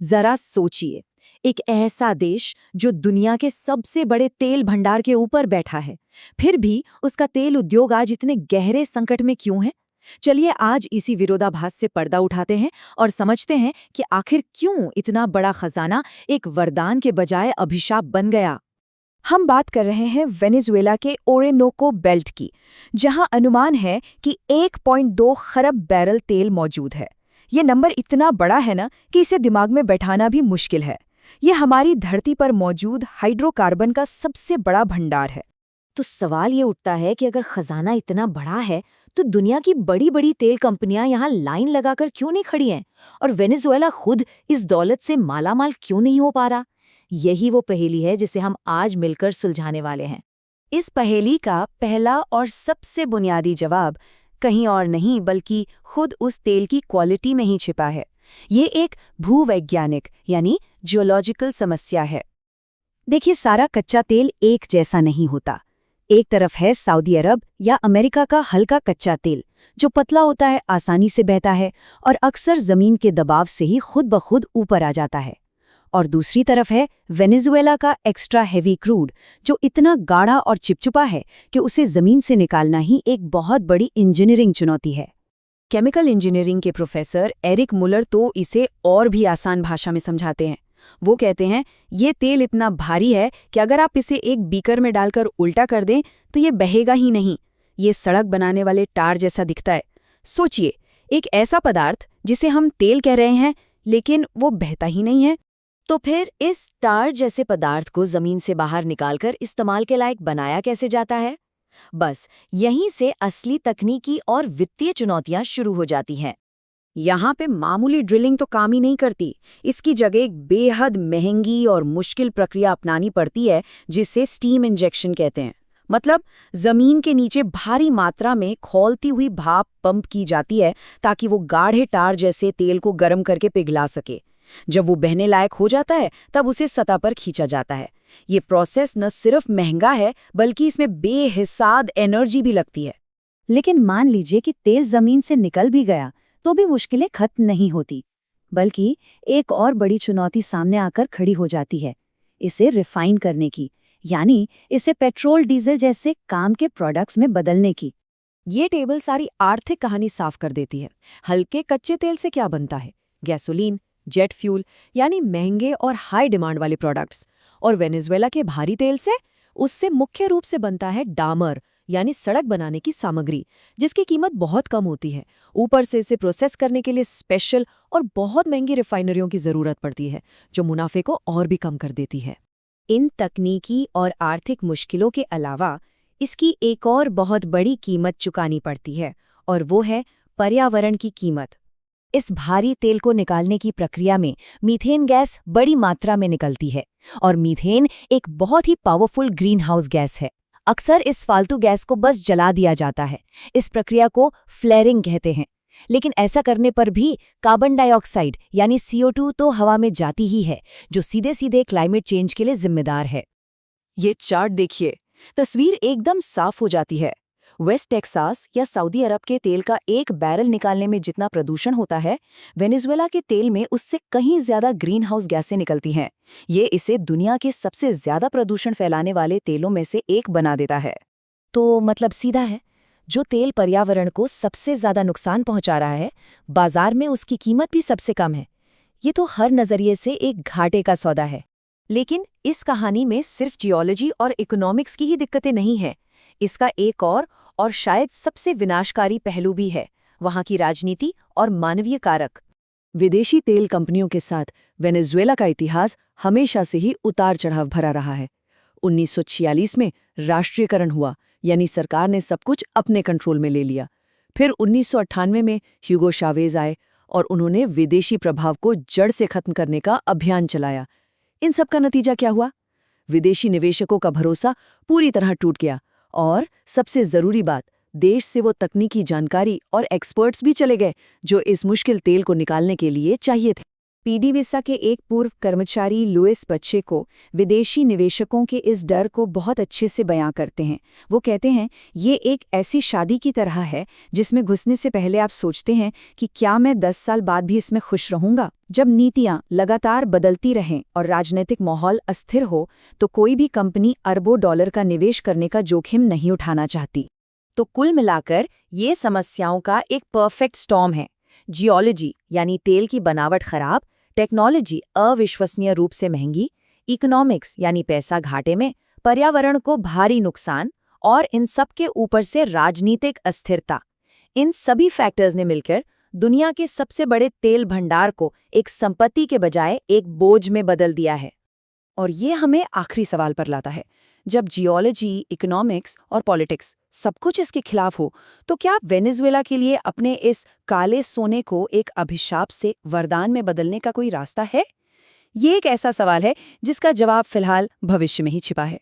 जरा सोचिए, एक ऐसा देश जो दुनिया के सबसे बड़े तेल भंडार के ऊपर बैठा है, फिर भी उसका तेल उद्योग आज इतने गहरे संकट में क्यों है? चलिए आज इसी विरोधाभास से पर्दा उठाते हैं और समझते हैं कि आखिर क्यों इतना बड़ा खजाना एक वरदान के बजाय अभिशाप बन गया। हम बात कर रहे हैं वेनेजुएला के ओरेनोको बेल्ट की, जहां अनुमान है कि 1.2 खरब बैरल तेल मौजूद है। ये नंबर इतना बड़ा है ना कि इसे दिमाग में बैठाना भी मुश्किल है। ये हमारी धरती पर मौजूद हाइड्रोकार्बन का सबसे बड़ा भंडार है। तो सवाल ये उठता है कि अगर खजाना इतना बड़ा है तो दुनिया की बड़ी बड़ी तेल कंपनियां यहाँ लाइन लगाकर क्यों नहीं खड़ी हैं? और वेनेजुएला खुद इस दौलत से मालामाल क्यों नहीं हो पा रहा? यही वो पहेली है जिसे हम आज मिलकर सुलझाने वाले हैं। इस पहेली का पहला और सबसे बुनियादी जवाब कहीं और नहीं बल्कि खुद उस तेल की क्वालिटी में ही छिपा है। ये एक भूवैज्ञानिक यानी जियोलॉजिकल समस्या है। देखिए, सारा कच्चा तेल एक जैसा नहीं होता। एक तरफ है सऊदी अरब या अमेरिका का हल्का कच्चा तेल, जो पतला होता है, आसानी से बहता है और अक्सर जमीन के दबाव से ही खुद ब खुद ऊपर आ जाता है। और दूसरी तरफ है वेनेजुएला का एक्स्ट्रा हेवी क्रूड, जो इतना गाढ़ा और चिपचिपा है कि उसे जमीन से निकालना ही एक बहुत बड़ी इंजीनियरिंग चुनौती है। केमिकल इंजीनियरिंग के प्रोफेसर एरिक मुलर तो इसे और भी आसान भाषा में समझाते हैं। वो कहते हैं, ये तेल इतना भारी है कि अगर आप इसे एक बीकर में डालकर उल्टा कर दें तो ये बहेगा ही नहीं। ये सड़क बनाने वाले टार जैसा दिखता है। सोचिए, एक ऐसा पदार्थ जिसे हम तेल कह रहे हैं लेकिन वो बहता ही नहीं है। तो फिर इस टार जैसे पदार्थ को जमीन से बाहर निकालकर इस्तेमाल के लायक बनाया कैसे जाता है? बस यहीं से असली तकनीकी और वित्तीय चुनौतियां शुरू हो जाती हैं। यहाँ पे मामूली ड्रिलिंग तो काम ही नहीं करती। इसकी जगह एक बेहद महंगी और मुश्किल प्रक्रिया अपनानी पड़ती है, जिसे स्टीम इंजेक्शन कहते हैं। मतलब जमीन के नीचे भारी मात्रा में खौलती हुई भाप पंप की जाती है ताकि वो गाढ़े टार जैसे तेल को गर्म करके पिघला सके। जब वो बहने लायक हो जाता है तब उसे सतह पर खींचा जाता है। ये प्रोसेस न सिर्फ महंगा है बल्कि इसमें बेहिसाब एनर्जी भी लगती है। लेकिन मान लीजिए कि तेल जमीन से निकल भी गया तो भी मुश्किलें खत्म नहीं होती, बल्कि एक और बड़ी चुनौती सामने आकर खड़ी हो जाती है, इसे रिफाइन करने की, यानी इसे पेट्रोल डीजल जैसे काम के प्रोडक्ट्स में बदलने की। ये टेबल सारी आर्थिक कहानी साफ कर देती है। हल्के कच्चे तेल से क्या बनता है? गैसोलीन, जेट फ्यूल यानी महंगे और हाई डिमांड वाले प्रोडक्ट्स। और वेनेजुएला के भारी तेल से, उससे मुख्य रूप से बनता है डामर यानी सड़क बनाने की सामग्री, जिसकी कीमत बहुत कम होती है। ऊपर से इसे प्रोसेस करने के लिए स्पेशल और बहुत महंगी रिफाइनरियों की जरूरत पड़ती है, जो मुनाफे को और भी कम कर देती है। इन तकनीकी और आर्थिक मुश्किलों के अलावा इसकी एक और बहुत बड़ी कीमत चुकानी पड़ती है, और वो है पर्यावरण की कीमत। इस भारी तेल को निकालने की प्रक्रिया में मीथेन गैस बड़ी मात्रा में निकलती है, और मीथेन एक बहुत ही पावरफुल ग्रीन हाउस गैस है। अक्सर इस फालतू गैस को बस जला दिया जाता है। इस प्रक्रिया को फ्लेयरिंग कहते हैं। लेकिन ऐसा करने पर भी कार्बन डाइऑक्साइड यानी CO2 तो हवा में जाती ही है, जो सीधे सीधे क्लाइमेट चेंज के लिए जिम्मेदार है। ये चार्ट देखिए, तस्वीर एकदम साफ हो जाती है। वेस्ट टेक्सास या सऊदी अरब के तेल का एक बैरल निकालने में जितना प्रदूषण होता है, वेनेजुएला के तेल में उससे कहीं ज्यादा ग्रीन हाउस गैसें निकलती हैं। ये इसे दुनिया के सबसे ज्यादा प्रदूषण फैलाने वाले तेलों में से एक बना देता है। तो मतलब सीधा है, जो तेल पर्यावरण को सबसे ज्यादा नुकसान पहुंचा रहा है, बाजार में उसकी कीमत भी सबसे कम है। ये तो हर नजरिए से एक घाटे का सौदा है। लेकिन इस कहानी में सिर्फ जियोलॉजी और इकोनॉमिक्स की ही दिक्कतें नहीं हैं। इसका एक और शायद सबसे विनाशकारी पहलू भी है, वहां की राजनीति और मानवीय कारक। विदेशी तेल कंपनियों के साथ वेनेजुएला का इतिहास हमेशा से ही उतार चढ़ाव भरा रहा है। 1946 में राष्ट्रीयकरण हुआ, यानी सरकार ने सब कुछ अपने कंट्रोल में ले लिया। फिर 1998 में ह्यूगो चावेज आए और उन्होंने विदेशी प्रभाव को जड़ से खत्म करने का अभियान चलाया। इन सब का नतीजा क्या हुआ? विदेशी निवेशकों का भरोसा पूरी तरह टूट गया, और सबसे जरूरी बात, देश से वो तकनीकी जानकारी और एक्सपर्ट्स भी चले गए जो इस मुश्किल तेल को निकालने के लिए चाहिए थे। पीडीवीसा के एक पूर्व कर्मचारी लुइस बच्चे को विदेशी निवेशकों के इस डर को बहुत अच्छे से बयां करते हैं। वो कहते हैं, ये एक ऐसी शादी की तरह है जिसमें घुसने से पहले आप सोचते हैं कि क्या मैं 10 साल बाद भी इसमें खुश रहूंगा। जब नीतियां लगातार बदलती रहें और राजनीतिक माहौल अस्थिर हो तो कोई भी कंपनी अरबों डॉलर का निवेश करने का जोखिम नहीं उठाना चाहती। तो कुल मिलाकर ये समस्याओं का एक परफेक्ट स्टॉर्म है। जियोलॉजी यानी तेल की बनावट खराब, टेक्नोलॉजी अविश्वसनीय रूप से महंगी, इकोनॉमिक्स यानी पैसा घाटे में, पर्यावरण को भारी नुकसान और इन सब के ऊपर से राजनीतिक अस्थिरता। इन सभी फैक्टर्स ने मिलकर दुनिया के सबसे बड़े तेल भंडार को एक संपत्ति के बजाय एक बोझ में बदल दिया है। और ये हमें आखिरी सवाल पर लाता है, जब जियोलॉजी, इकोनॉमिक्स और पॉलिटिक्स सब कुछ इसके खिलाफ हो, तो क्या वेनेजुएला के लिए अपने इस काले सोने को एक अभिशाप से वरदान में बदलने का कोई रास्ता है? ये एक ऐसा सवाल है जिसका जवाब फिलहाल भविष्य में ही छिपा है।